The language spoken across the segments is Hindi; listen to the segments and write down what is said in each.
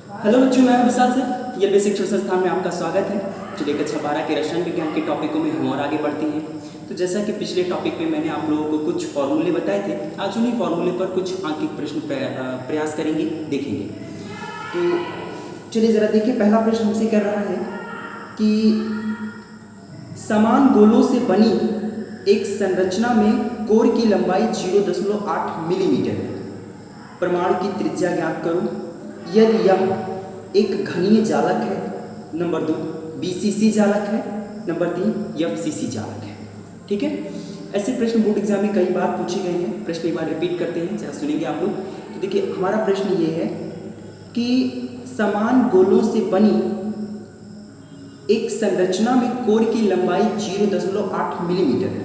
हेलो बच्चों, मैं विशाल सर ये बेसिक शिक्षण संस्थान में आपका स्वागत है। चलिए कक्षा 12 के रसायन विज्ञान के टॉपिकों में हम और आगे बढ़ते हैं। तो जैसा कि पिछले टॉपिक में मैंने आप लोगों को कुछ फॉर्मूले बताए थे, आज उन्हीं फॉर्मूले पर कुछ आंकिक प्रश्न प्रयास करेंगे, देखेंगे। तो चलिए ज़रा देखिए, पहला प्रश्न हमसे कर रहा है कि समान गोलों से बनी एक संरचना में कोर की लंबाई 0.8 मिलीमीटर है। परमाणु की त्रिज्या ज्ञात करो यदि यह एक घनीय जालक है। नंबर 2 बीसीसी जालक है। नंबर 3 एफसीसी जालक है। ठीक है, ऐसे प्रश्न बोर्ड एग्जाम में कई बार पूछे गए हैं। प्रश्न एक बार रिपीट करते हैं, जरा सुनेंगे आप लोग। तो देखिए, हमारा प्रश्न ये है कि समान गोलों से बनी एक संरचना में कोर की लंबाई 0.8 मिलीमीटर है।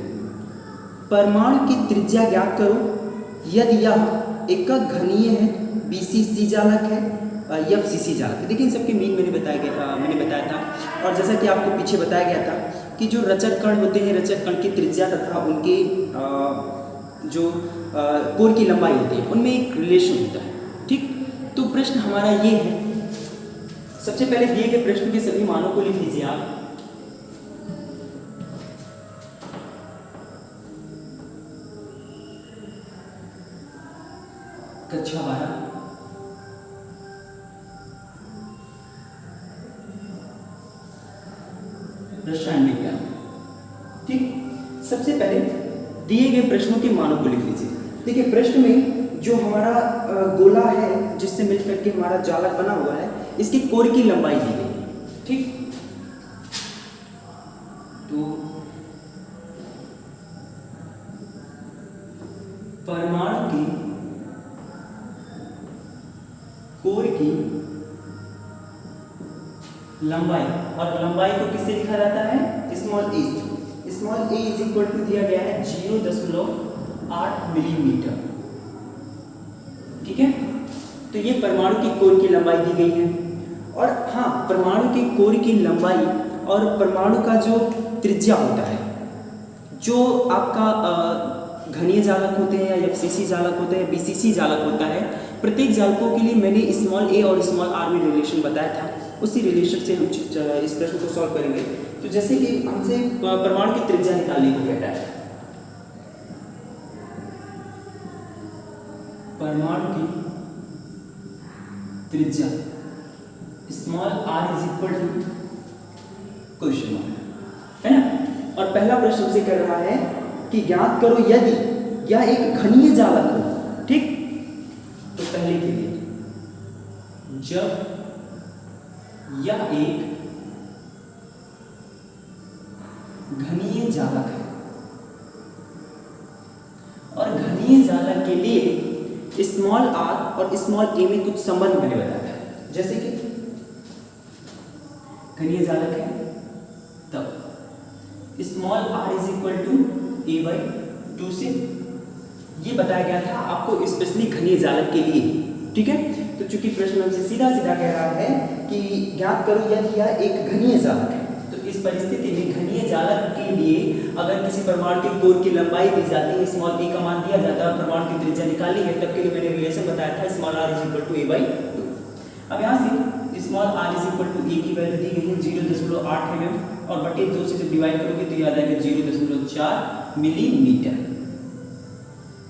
परमाणु की त्रिज्या ज्ञात करो यदि यह एक घनीय है, बीसीसी जालक है, एफसीसी जालक है। देखिए, इन सबके मीन मैंने बताया था। और जैसा कि आपको पीछे बताया गया था कि जो रचक कण होते हैं, रचक कण की त्रिज्या तथा उनके जो कोर की लंबाई होती है, उनमें एक रिलेशन होता है। ठीक, तो प्रश्न हमारा ये है, सबसे पहले दिए गए प्रश्न के सभी मानों को लिख लीजिए आप। कक्षा 12 रसायन विज्ञान। ठीक, सबसे पहले दिए गए प्रश्नों के मानों को लिख लीजिए। देखिए, प्रश्न में जो हमारा गोला है जिससे मिलकर के हमारा जालक बना हुआ है, इसकी कोर की लंबाई दी गई है। ठीक, तो परमाणु की कोर की लंबाई, और लंबाई को किससे लिखा जाता है? Small a. Small a is equal to दिया गया है 0.8 मिलीमीटर। ठीक है, तो ये परमाणु की कोर की लंबाई दी गई है। और हाँ, परमाणु की कोर की लंबाई और परमाणु का जो त्रिज्या होता है, जो आपका घनीय जालक होते हैं या एफसीसी जालक होते हैं, बीसीसी जालक होता है, प्रत्येक जालकों के लिए मैंने स्मॉल ए और स्मॉल आर में रिलेशन बताया था। उसी रिलेशन से हम इस प्रश्न को सॉल्व करेंगे। तो जैसे कि हमसे परमाणु की त्रिज्या निकालने को कह रहा है, परमाणु की त्रिज्या small are is equal to question mark, है ना। और पहला प्रश्न हमसे कर रहा है कि ज्ञात करो यदि यह एक घनीय जालक हो। ठीक, तो पहले के लिए जब यह एक घनीय जालक है, और घनीय जालक के लिए स्मॉल आर और स्मॉल ए में कुछ संबंध मैंने बताया था। जैसे कि घनीय जालक है तब small are is equal to a/2 से ये बताया गया था आपको, स्पेशली घनीय जालक के लिए। ठीक है, तो चूंकि प्रश्न हमसे सीधा सीधा कह रहा है कि ज्ञात करो यदि यह एक घनीय जालक है, तो इस परिस्थिति में घनीय जालक के लिए अगर किसी परमाणु की कोर की लंबाई दी जाती है, स्मॉल ए का मान दिया जाता है, परमाणु की त्रिज्या निकालनी है, तब के लिए मैंने रिलेशन बताया था small are is equal to a/2। अब यहाँ से small are is equal to A की वैल्यू दी गई है 0.8 mm, और बटे 2 से जब डिवाइड करोगे तो याद आएगा 0.4 मिलीमीटर।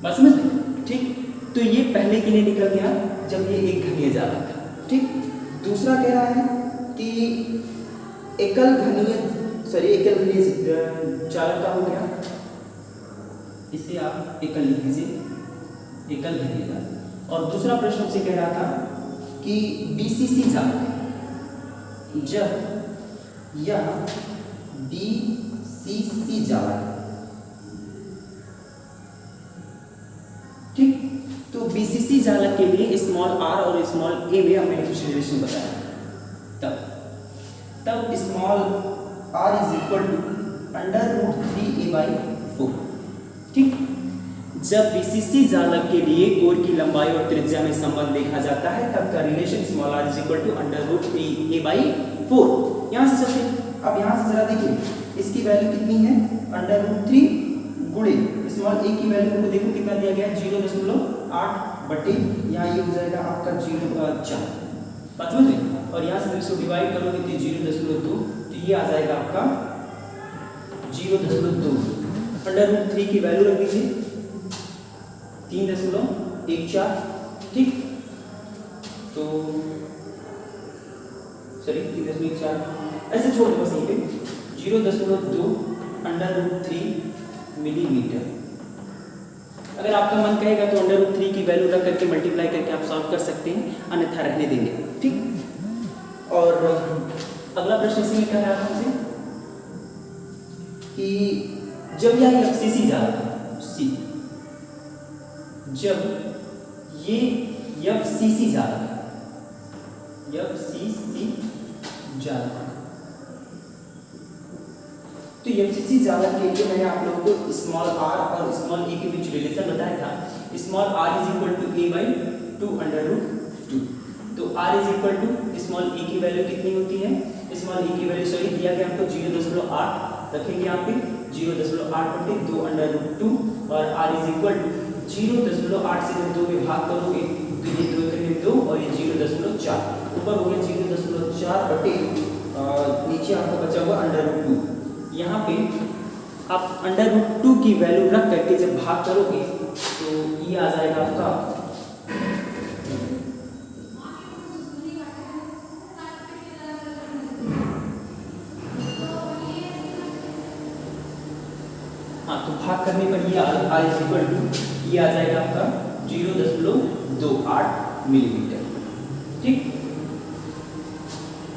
बात समझ में? ठीक, तो ये पहले के लिए निकल गया जब ये एक घनीय जालक था। ठीक, दूसरा कह रहा है कि एकल घनीय जालक का हो गया, इसे आप एकल लिख लीजिए, एकल घनीय जालक। और दूसरा प्रश्न हमसे कह रहा था कि बीसीसी जालक है, जब यह बीसीसी जालक है। ठीक, तो बीसीसी जालक के लिए स्मॉल आर और स्मॉल ए में हमने कुछ रिलेशन बताया। तब small are is equal to √3a/4। ठीक, जब बीसीसी जालक के लिए कोर की लंबाई और त्रिज्या में संबंध देखा जाता है, तब का relation small are is equal to √3a/4। यहाँ से सबसे, अब यहाँ से जरा देखिए, इसकी वैल्यू कितनी है? √3 गुणे स्मॉल ए की वैल्यू को देखो कितना दिया गया है, 0.8 बटे यहाँ ये हो जाएगा आपका 0.4, बात समझ में। और यहाँ से इसको डिवाइड करोगे तो 0.2, तो ये आ जाएगा आपका 0.2। √3 की वैल्यू रख दीजिए 3.14, ठीक। तो सॉरी 3.14 ऐसे छोड़ दो बस यहीं पे 0.2 √3 मिलीमीटर। अगर आपका मन कहेगा तो √3 की वैल्यू रख करके मल्टीप्लाई करके आप सॉल्व कर सकते हैं, अन्यथा रहने देंगे, ठीक। और अगला प्रश्न इसी में क्या है आपसे कि जब यह एफसीसी जा रहा था, जब ये एफसीसी जा रहा था, एफसीसी जा रहा था, तो एफसीसी जाना के लिए मैंने आप लोगों को स्मॉल आर और स्मॉल ए के बीच रिलेशन बताया था। Small are is equal to a/2 √2। तो r is equal to small A की वैल्यू कितनी होती है, स्मॉल ए की वैल्यू सॉरी दिया गया हमको 0.8 रखेंगे यहाँ पे 0.8/2 √2 और r इज इक्वल टू 0.8 से जब 2 में भाग करोगे तो ये 2 करेंगे 2 और ये 0.4 ऊपर हो गया 0.4 नीचे आपको बचा हुआ √2। यहाँ पे आप √2 की वैल्यू रख करके जब भाग करोगे तो ये आ जाएगा आपका तो भाग करने पर ये ये आ जाएगा आपका 0.28 मिलीमीटर, ठीक।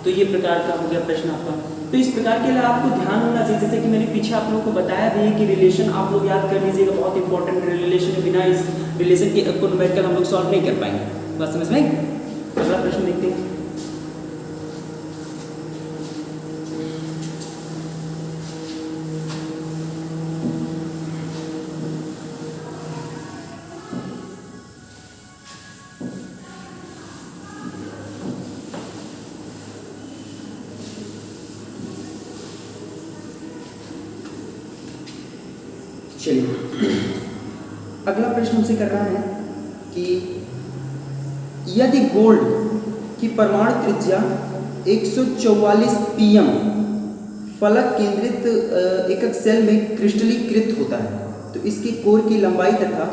तो ये प्रकार का हो गया प्रश्न आपका। तो इस प्रकार के लिए आपको ध्यान होना चाहिए, जैसे कि मैंने पीछे आप लोगों को बताया भी है कि रिलेशन आप लोग याद कर लीजिएगा, बहुत इंपॉर्टेंट रिलेशन है, बिना इस रिलेशन के को न्यूमेरिकल हम लोग सॉल्व नहीं कर पाएंगे। बस समझ में। अगला प्रश्न देखते हैं। चलिए अगला प्रश्न हमसे कर रहा है कि यदि गोल्ड की परमाणु त्रिज्या 144 pm फलक केंद्रित एकक सेल में क्रिस्टलीकृत होता है तो इसके कोर की लंबाई तथा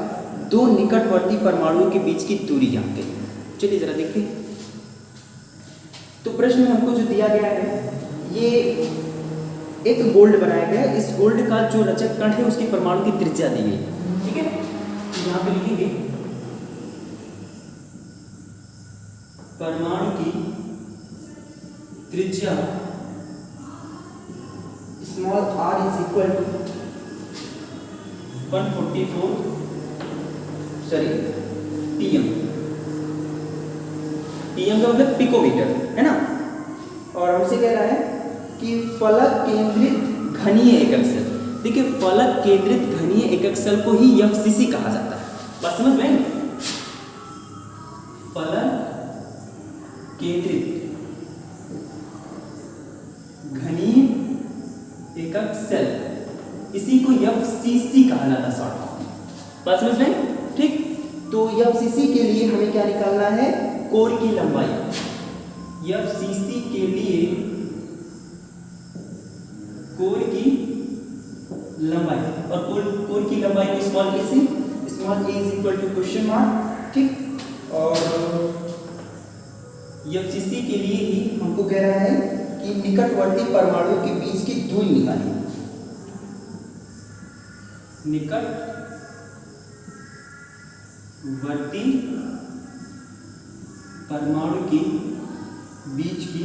2 निकटवर्ती परमाणुओं के बीच की दूरी जानते हैं। चलिए जरा देखते हैं। तो प्रश्न में हमको जो दिया गया है ये एक गोल्ड बनाया गया, इस गोल्ड का जो रचक कण है उसकी परमाणु की त्रिज्या दी गई, ठीक है। यहाँ पे लिखेंगे परमाणु की त्रिज्या small r is equal to 144 pm। pm का मतलब पिकोमीटर है ना। और हमसे कह रहा है कि फलक केंद्रित घनीय एकक सेल, देखिए फलक केंद्रित घनीय एकक सेल को ही एफसीसी कहा जाता है। बस समझ में। फलक केंद्रित घनीय एकक सेल इसी को एफसीसी कहा जाता है शॉर्ट फॉर्म। बस समझ में, ठीक। तो एफसीसी के लिए हमें क्या निकालना है, कोर की लंबाई। एफसीसी के लिए कोर की लंबाई, और कोर की लंबाई को स्मॉल ए से, small a is equal to question mark, ठीक। और एफसीसी के लिए ही हमको कह रहा है कि निकटवर्ती परमाणुओं के बीच की दूरी निकालिए। निकटवर्ती परमाणु के बीच की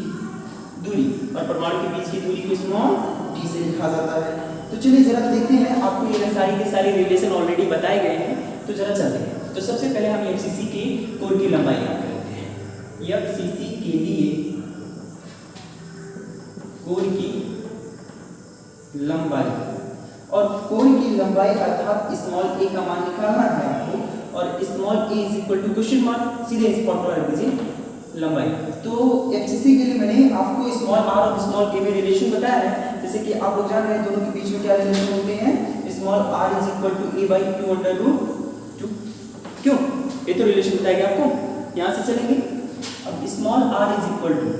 दूरी, और परमाणु के बीच की दूरी को स्मॉल डी से लिखा जाता है। तो चलिए जरा देखते हैं, आपको ये सारी के सारे रिलेशन ऑलरेडी बताए गए हैं, तो जरा चलते हैं। तो सबसे पहले हम एफसीसी के कोर की लंबाई याद करते हैं। एफसीसी के लिए कोर की लंबाई, और कोर की लंबाई अर्थात स्मॉल ए का मान निकालना है आपको, और small a is equal to question mark, सीधे इस फॉर्मूला रख दीजिए लंबाई। तो एफसीसी के लिए मैंने आपको स्मॉल आर और स्मॉल के में रिलेशन बताया है, जैसे कि आप लोग जान रहे हैं दोनों के बीच में क्या रिलेशन होते हैं। Small are is equal to a/2 √2। क्यों, ये तो रिलेशन बताएगा आपको। यहाँ से चलेंगे, अब small r is equal to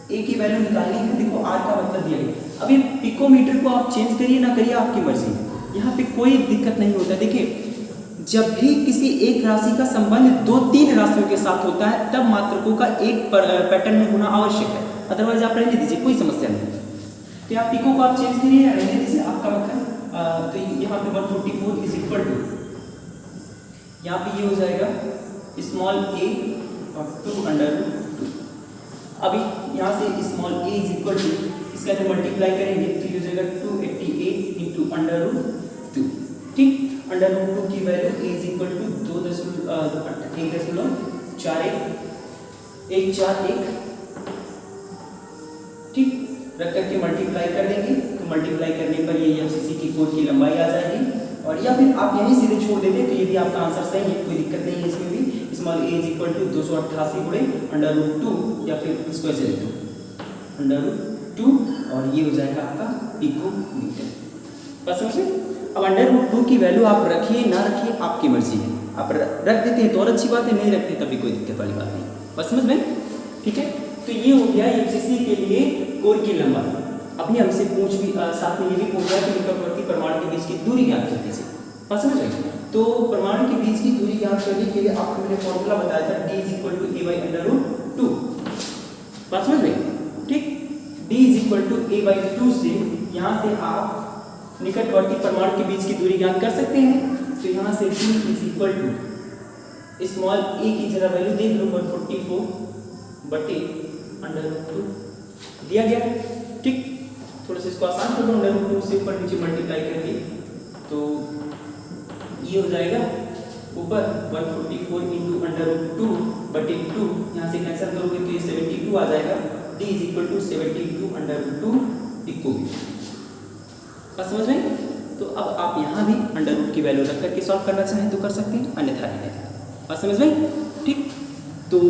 a की वैल्यू निकालनी है। देखो r का मतलब दिया गया। अब ये पिकोमीटर को आप चेंज करिए ना करिए आपकी मर्जी है, यहाँ पे कोई दिक्कत नहीं होता। देखिए जब भी किसी एक राशि का संबंध 2-3 राशियों के साथ होता है तब मात्रकों का एक पैटर्न में होना आवश्यक है, अदरवाइज आप रहने दीजिए, कोई समस्या नहीं। तो यहाँ पिको को आप चेंज करिए या रहने दीजिए, आपका मतलब तो यहाँ पे 144 इज इक्वल टू, यहाँ पे ये हो जाएगा स्मॉल a और 2/2। अभी यहाँ से small a is equal to इसका जब मल्टीप्लाई करेंगे तो ये हो जाएगा 288 इंटू √2। ठीक, √2 की value a is equal to 1.41 ठीक, रख करके मल्टीप्लाई कर देंगे तो मल्टीप्लाई करने पर ये एफसीसी की कोर की लंबाई आ जाएगी। और या फिर आप यहीं सीधे छोड़ देते तो ये भी आपका आंसर सही है, कोई दिक्कत नहीं है इसमें भी। Small a is equal to 288 गुणे √2 या फिर इसको ऐसे लिख दो √2 और ये हो जाएगा आपका पिकोमीटर। बस समझे। अब √2 की वैल्यू आप रखिए ना रखिए आपकी मर्जी है, आप रख देते हैं तो और अच्छी बात है, नहीं रखते तभी कोई दिक्कत वाली बात नहीं। बस समझ में, ठीक है। तो ये हो गया एफसीसी के लिए कोर की लंबाई। अभी हमसे साथ में ये भी पूछ रहा है कि निकटवर्ती परमाणु के बीच की दूरी ज्ञात कर दीजिए। बस समझ में। तो परमाणु के बीच की दूरी ज्ञात करने के लिए आपको मैंने फॉर्मूला बताया था d is equal to a/√2। बात समझ में, ठीक। d is equal to a/2 से यहाँ से आप निकटवर्ती परमाणु के बीच की दूरी ज्ञात कर सकते हैं। तो यहाँ से d is equal to small a की जगह वैल्यू देख लो 144/√2 दिया गया, ठीक। थोड़ा सा इसको आसान कर लो, √2 से ऊपर नीचे मल्टीप्लाई करके तो ये हो जाएगा ऊपर 144 इंटू √2/2, यहाँ से कैंसिल करोगे तो ये 72 आ जाएगा। d is equal to 72/√2 picometre. बस समझ में। तो अब आप यहाँ भी √2 की वैल्यू रख करके सॉल्व करना चाहें तो कर सकते हैं, अन्यथा नहीं। बस समझ में, ठीक। तो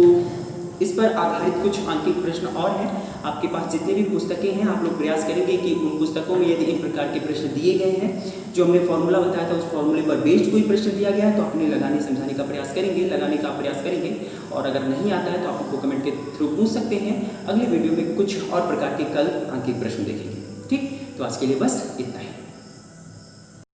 इस पर आधारित कुछ आंकिक प्रश्न और हैं। आपके पास जितने भी पुस्तकें हैं आप लोग प्रयास करेंगे कि उन पुस्तकों में यदि इन प्रकार के प्रश्न दिए गए हैं, जो हमने फॉर्मूला बताया था उस फॉर्मूले पर बेस्ड कोई प्रश्न दिया गया है तो अपने लगाने समझाने का प्रयास करेंगे, लगाने का प्रयास करेंगे। और अगर नहीं आता है तो आप हमको कमेंट के थ्रू पूछ सकते हैं। अगले वीडियो में कुछ और प्रकार के कल आंकिक प्रश्न देखेंगे, ठीक। तो आज के लिए बस इतना ही।